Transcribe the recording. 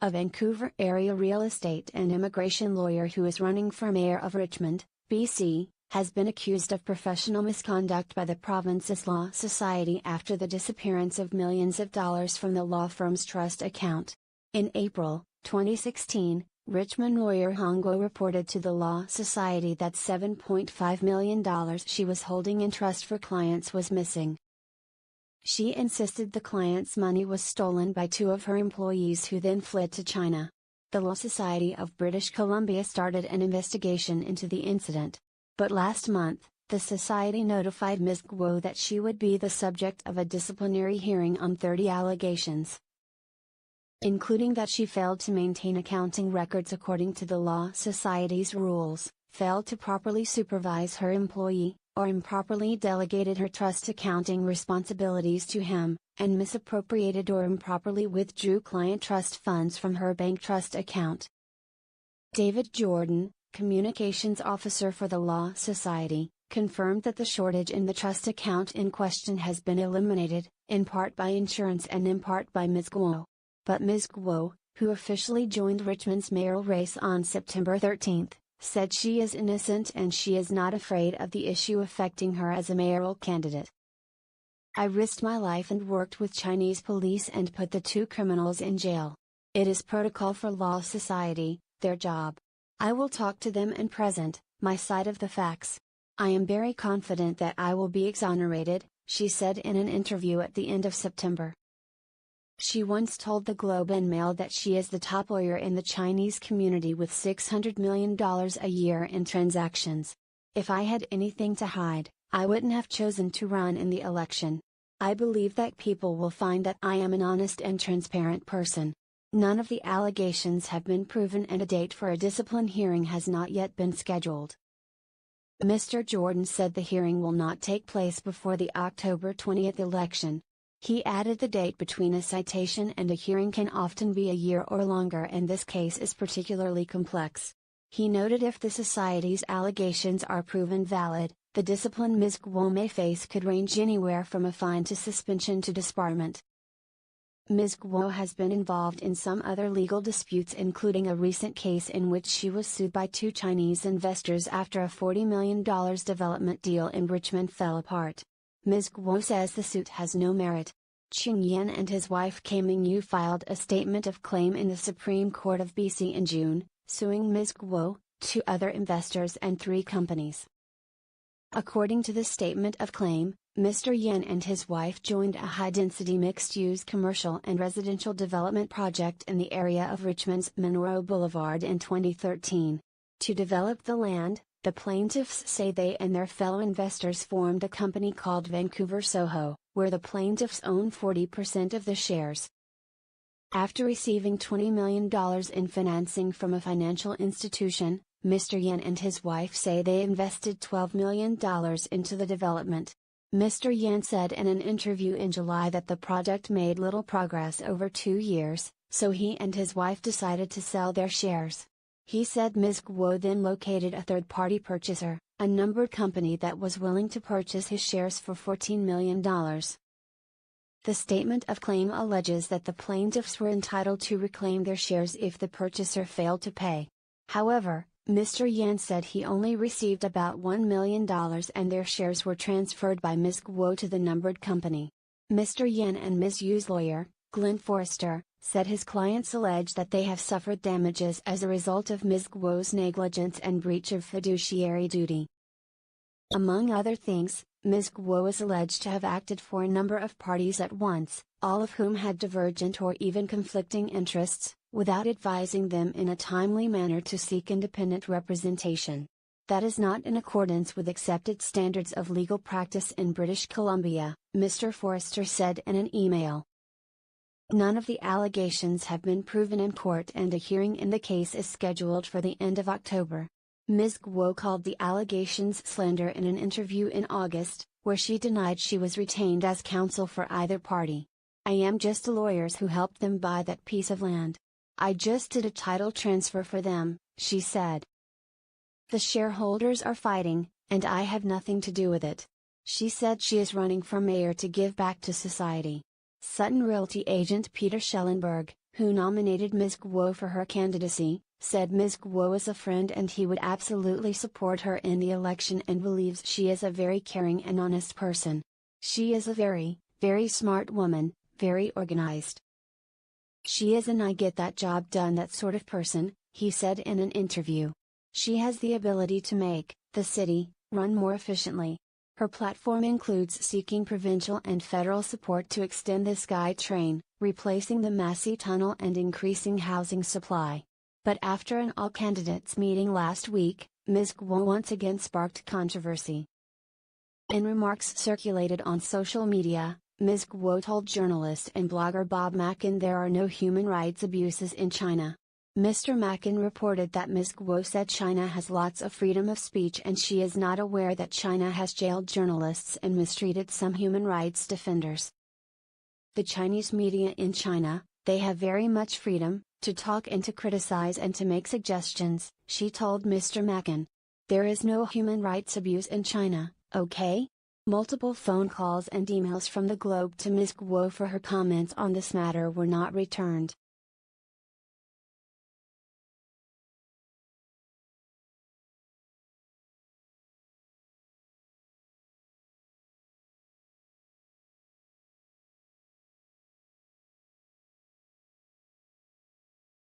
a Vancouver-area real estate and immigration lawyer who is running for mayor of Richmond, BC, has been accused of professional misconduct by the province's Law Society after the disappearance of millions of dollars from the law firm's trust account. In April 2016, Richmond lawyer Hong Guo reported to the Law Society that $7.5 million she was holding in trust for clients was missing. She insisted the client's money was stolen by two of her employees who then fled to China. The Law Society of British Columbia started an investigation into the incident. But last month, the society notified Ms. Guo that she would be the subject of a disciplinary hearing on 30 allegations, including that she failed to maintain accounting records according to the Law Society's rules, failed to properly supervise her employee, or improperly delegated her trust accounting responsibilities to him, and misappropriated or improperly withdrew client trust funds from her bank trust account. David Jordan, communications officer for the Law Society, confirmed that the shortage in the trust account in question has been eliminated, in part by insurance and in part by Ms. Guo. But Ms. Guo, who officially joined Richmond's mayoral race on September 13, said she is innocent and she is not afraid of the issue affecting her as a mayoral candidate. "I risked my life and worked with Chinese police and put the two criminals in jail. It is protocol for Law Society, their job. I will talk to them and present my side of the facts. I am very confident that I will be exonerated," she said in an interview at the end of September. She once told the Globe and Mail that she is the top lawyer in the Chinese community with $600 million a year in transactions. "If I had anything to hide, I wouldn't have chosen to run in the election. I believe that people will find that I am an honest and transparent person." None of the allegations have been proven and a date for a discipline hearing has not yet been scheduled. Mr. Jordan said the hearing will not take place before the October 20 election. He added the date between a citation and a hearing can often be a year or longer, and this case is particularly complex. He noted if the Society's allegations are proven valid, the discipline Ms. Guo may face could range anywhere from a fine to suspension to disbarment. Ms. Guo has been involved in some other legal disputes, including a recent case in which she was sued by two Chinese investors after a $40 million development deal in Richmond fell apart. Ms. Guo says the suit has no merit. Qing Yan and his wife Kaming Yu filed a statement of claim in the Supreme Court of BC in June, suing Ms. Guo, two other investors and three companies. According to the statement of claim, Mr. Yan and his wife joined a high-density mixed-use commercial and residential development project in the area of Richmond's Monroe Boulevard in 2013. To develop the land, the plaintiffs say they and their fellow investors formed a company called Vancouver Soho, where the plaintiffs own 40% of the shares. After receiving $20 million in financing from a financial institution, Mr. Yan and his wife say they invested $12 million into the development. Mr. Yan said in an interview in July that the project made little progress over 2 years, so he and his wife decided to sell their shares. He said Ms. Guo then located a third-party purchaser, a numbered company that was willing to purchase his shares for $14 million. The statement of claim alleges that the plaintiffs were entitled to reclaim their shares if the purchaser failed to pay. However, Mr. Yan said he only received about $1 million and their shares were transferred by Ms. Guo to the numbered company. Mr. Yan and Ms. Yu's lawyer, Glenn Forrester, said his clients allege that they have suffered damages as a result of Ms. Guo's negligence and breach of fiduciary duty. Among other things, Ms. Guo is alleged to have acted for a number of parties at once, all of whom had divergent or even conflicting interests, without advising them in a timely manner to seek independent representation. That is not in accordance with accepted standards of legal practice in British Columbia, Mr. Forrester said in an email. None of the allegations have been proven in court and a hearing in the case is scheduled for the end of October. Ms. Guo called the allegations slander in an interview in August, where she denied she was retained as counsel for either party. "I am just the lawyers who helped them buy that piece of land. I just did a title transfer for them," she said. "The shareholders are fighting, and I have nothing to do with it." She said she is running for mayor to give back to society. Sutton Realty agent Peter Schellenberg, who nominated Ms. Guo for her candidacy, said Ms. Guo is a friend and he would absolutely support her in the election and believes she is a very caring and honest person. She is a very, very smart woman, very organized. She is an I get that job done that sort of person, he said in an interview. She has the ability to make the city run more efficiently. Her platform includes seeking provincial and federal support to extend the Sky Train, replacing the Massey Tunnel and increasing housing supply. But after an all-candidates meeting last week, Ms. Guo once again sparked controversy. In remarks circulated on social media, Ms. Guo told journalist and blogger Bob Mackin there are no human rights abuses in China. Mr. Mackin reported that Ms. Guo said China has lots of freedom of speech and she is not aware that China has jailed journalists and mistreated some human rights defenders. The Chinese media in China, they have very much freedom, to talk and to criticize and to make suggestions, she told Mr. Mackin. There is no human rights abuse in China, okay? Multiple phone calls and emails from the Globe to Ms. Guo for her comments on this matter were not returned.